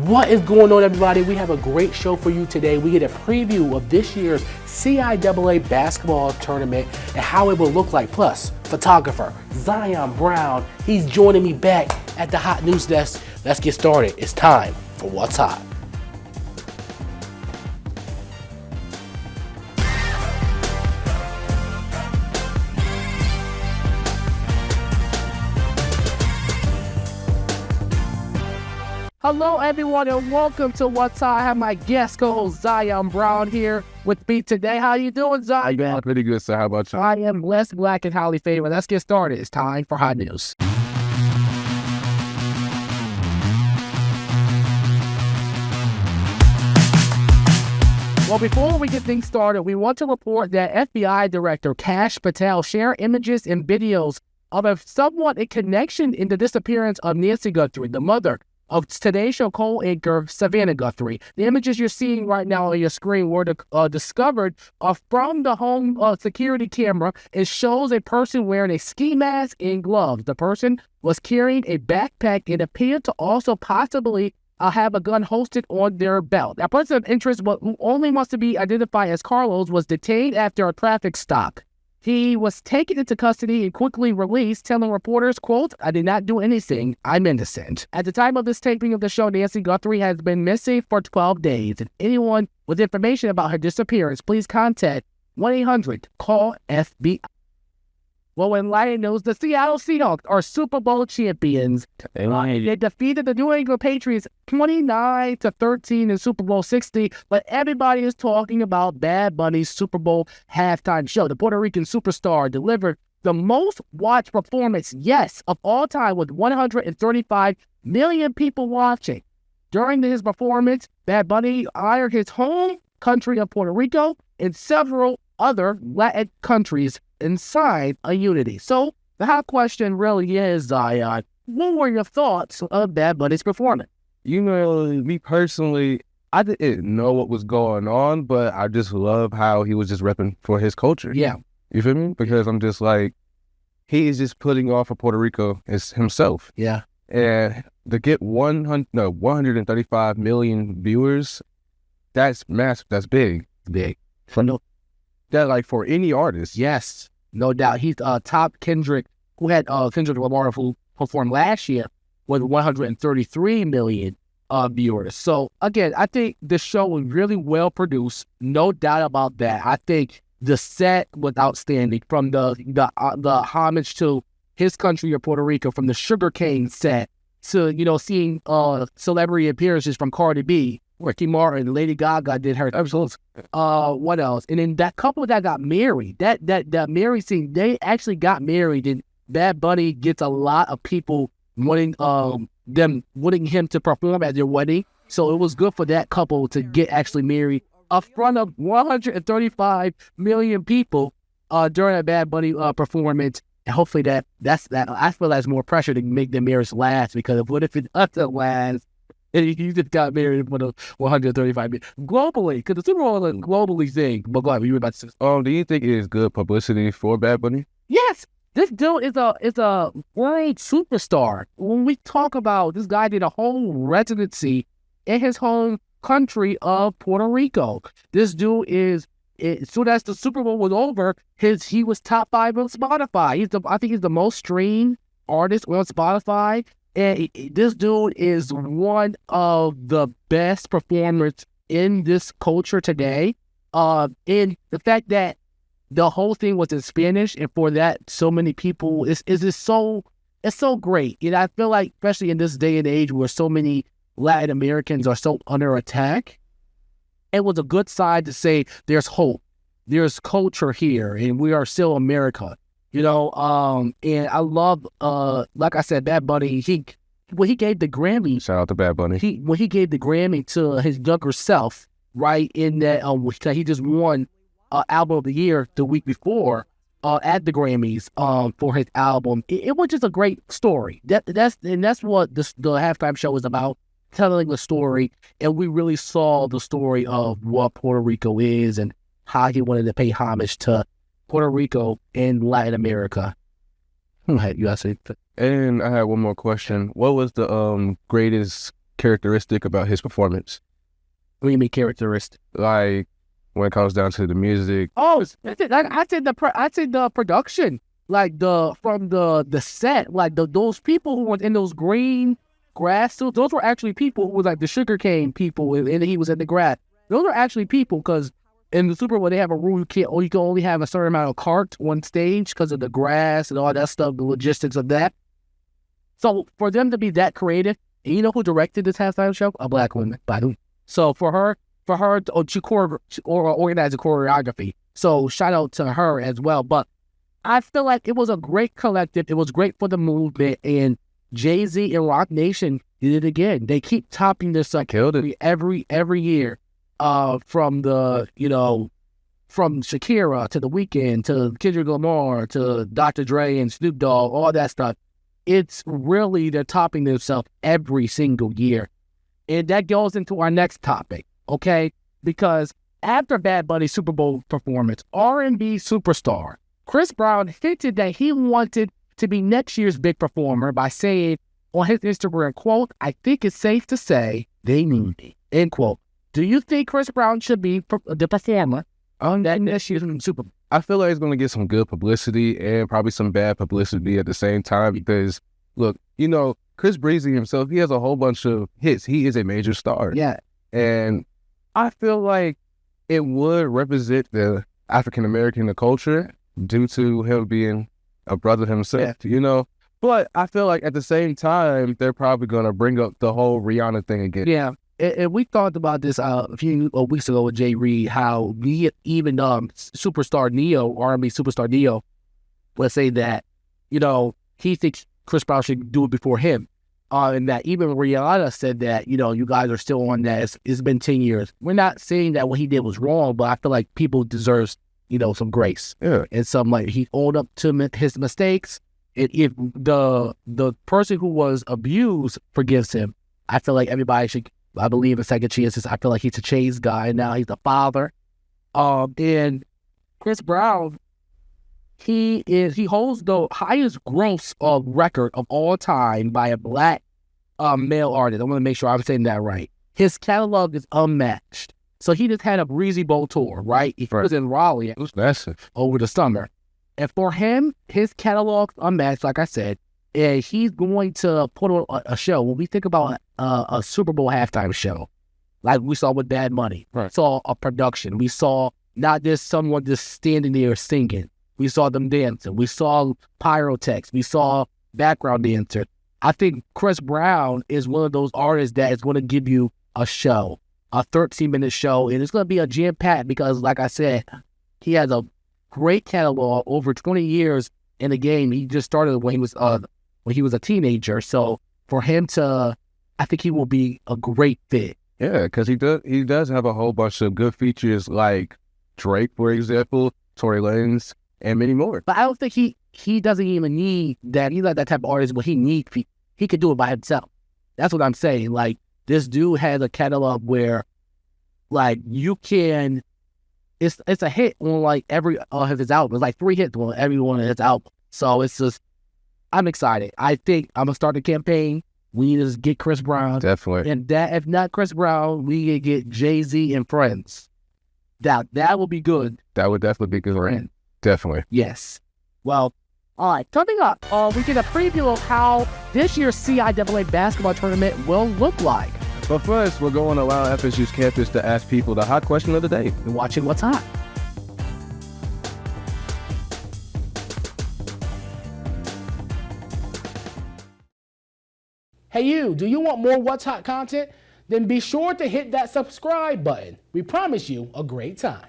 What is going on, everybody? We have a great show for you today. We get a preview of this year's CIAA basketball tournament and how it will look like. Plus, photographer Zion Brown, he's joining me back at the Hot News Desk. Let's get started. It's time for What's Hot. Hello, everyone, and welcome to What's Hot. I have my guest co-host Zion Brown here with me today. How you doing, Zion? I'm pretty good, sir. How about you? I am blessed, black, and highly favored. Let's get started. It's time for Hot News. Well, before we get things started, we want to report that FBI Director Kash Patel shared images and videos of a somewhat a connection in the disappearance of Nancy Guthrie, the mother of Today Show co-anchor Savannah Guthrie. The images you're seeing right now on your screen were discovered from the home security camera. It shows a person wearing a ski mask and gloves. The person was carrying a backpack and appeared to also possibly have a gun holstered on their belt. A person of interest, but who only wants to be identified as Carlos, was detained after a traffic stop. He was taken into custody and quickly released, telling reporters, quote, "I did not do anything. I'm innocent." At the time of this taping of the show, Nancy Guthrie has been missing for 12 days. If anyone with information about her disappearance, please contact 1-800-CALL-FBI. Well, in lighting news, the Seattle Seahawks are Super Bowl champions. They defeated the New England Patriots 29-13 in Super Bowl 60, but everybody is talking about Bad Bunny's Super Bowl halftime show. The Puerto Rican superstar delivered the most watched performance, yes, of all time, with 135 million people watching. During his performance, Bad Bunny honored his home country of Puerto Rico and several other Latin countries inside a unity. So the hot question really is, Zion, what were your thoughts of Bad Bunny's performance? You know, me personally, I didn't know what was going on, but I just love how he was just repping for his culture. Yeah. You feel me? Because I'm just like, he is just putting off for Puerto Rico as himself. Yeah. And to get 135 million viewers, that's massive. That's big. Big. That, like, for any artist. Yes, no doubt. He's top Kendrick, who had Kendrick Lamar, who performed last year with 133 million viewers. So, again, I think the show was really well produced. No doubt about that. I think the set was outstanding, from the homage to his country of Puerto Rico, from the sugarcane set to, seeing celebrity appearances from Cardi B, Ricky Martin, Lady Gaga did her episodes. What else? And then that couple that got married, that married scene, they actually got married, and Bad Bunny gets a lot of people wanting him to perform at their wedding. So it was good for that couple to get actually married in front of 135 million people during a Bad Bunny performance. And hopefully that's I feel that's more pressure to make the marriage last, because what if it doesn't last? And you just got married for the 135 million. Globally, because the Super Bowl is a globally thing. But go ahead, you were about to say. Do you think it is good publicity for Bad Bunny? Yes. This dude is a great superstar. When we talk about this guy, did a whole residency in his home country of Puerto Rico. This dude is, as soon as the Super Bowl was over, he was top 5 on Spotify. I think he's the most streamed artist on Spotify. And this dude is one of the best performers in this culture today. And the fact that the whole thing was in Spanish, and for that, so many people, it's so great. And I feel like, especially in this day and age where so many Latin Americans are so under attack, it was a good sign to say there's hope, there's culture here, and we are still America. And I love, like I said, Bad Bunny, he gave the Grammy. Shout out to Bad Bunny. He gave the Grammy to his younger self, right, in that, he just won Album of the Year the week before at the Grammys for his album. It was just a great story. That's what the halftime show was about, telling the story, and we really saw the story of what Puerto Rico is and how he wanted to pay homage to Puerto Rico and Latin America. You gotta say. And I had one more question. What was the greatest characteristic about his performance. What do you mean characteristic? Like when it comes down to the music. Oh, I said the production, like from the set, like those people who were in those green grass suits. Those were actually people who was like the sugarcane people, and he was in the grass. Those are actually people, because in the Super Bowl they have a rule: you can only have a certain amount of carts on stage because of the grass and all that stuff, the logistics of that. So for them to be that creative, and you know who directed this halftime show? A black woman, by the way. So for her she organized the choreography. So shout out to her as well. But I feel like it was a great collective. It was great for the movement, and Jay-Z and Rock Nation did it again. They keep topping this every year. From Shakira to The Weeknd to Kendrick Lamar to Dr. Dre and Snoop Dogg, all that stuff. It's really, they're topping themselves every single year. And that goes into our next topic, okay? Because after Bad Bunny's Super Bowl performance, R&B superstar Chris Brown hinted that he wanted to be next year's big performer by saying on his Instagram, quote, "I think it's safe to say they need me," end quote. Do you think Chris Brown should be the performer on that next year's Super Bowl? I feel like he's going to get some good publicity and probably some bad publicity at the same time because, look, you know, Chris Breezy himself, he has a whole bunch of hits. He is a major star. Yeah. And I feel like it would represent the African-American culture due to him being a brother himself, you know? But I feel like at the same time, they're probably going to bring up the whole Rihanna thing again. Yeah. And we talked about this a few weeks ago with Jay Reed, how even superstar Neo, R&B superstar Neo, would say that, you know, he thinks Chris Brown should do it before him. And that even Rihanna said that, you know, you guys are still on that. It's been 10 years. We're not saying that what he did was wrong, but I feel like people deserve, you know, some grace. Yeah. And some, like, he owned up to his mistakes. And if the person who was abused forgives him, I feel like everybody should, I believe in second chances. I feel like he's a changed guy now. He's a father. And Chris Brown, he holds the highest gross record of all time by a black male artist. I want to make sure I'm saying that right. His catalog is unmatched. So he just had a Breezy Bowl tour, right? He was in Raleigh. It was massive. Over the summer. And for him, his catalog unmatched, like I said. And he's going to put on a show. When we think about a Super Bowl halftime show, like we saw with Bad Money, right. Saw a production. We saw not just someone just standing there singing. We saw them dancing. We saw pyrotechs. We saw background dancers. I think Chris Brown is one of those artists that is going to give you a show, a 13-minute show, and it's going to be a jam-packed because, like I said, he has a great catalog over 20 years in the game. He just started when he was a teenager. So for him to, I think he will be a great fit. Yeah, because he does have a whole bunch of good features like Drake, for example, Tory Lanez, and many more. But I don't think he doesn't even need that. He's not that type of artist, but he could do it by himself. That's what I'm saying. Like, this dude has a catalog where, like, you can, it's a hit on, like, every of his albums. Like 3 hits on every one of his albums. So it's just, I'm excited. I think I'm going to start a campaign. We need to just get Chris Brown. Definitely. And that, if not Chris Brown, we need to get Jay-Z and friends. That will be good. That would definitely be good. Right? Definitely. Yes. Well, all right. Coming up, we get a preview of how this year's CIAA basketball tournament will look like. But first, we're going around FSU's campus to ask people the hot question of the day. You're watching What's Hot. Hey you, do you want more What's Hot content? Then be sure to hit that subscribe button. We promise you a great time.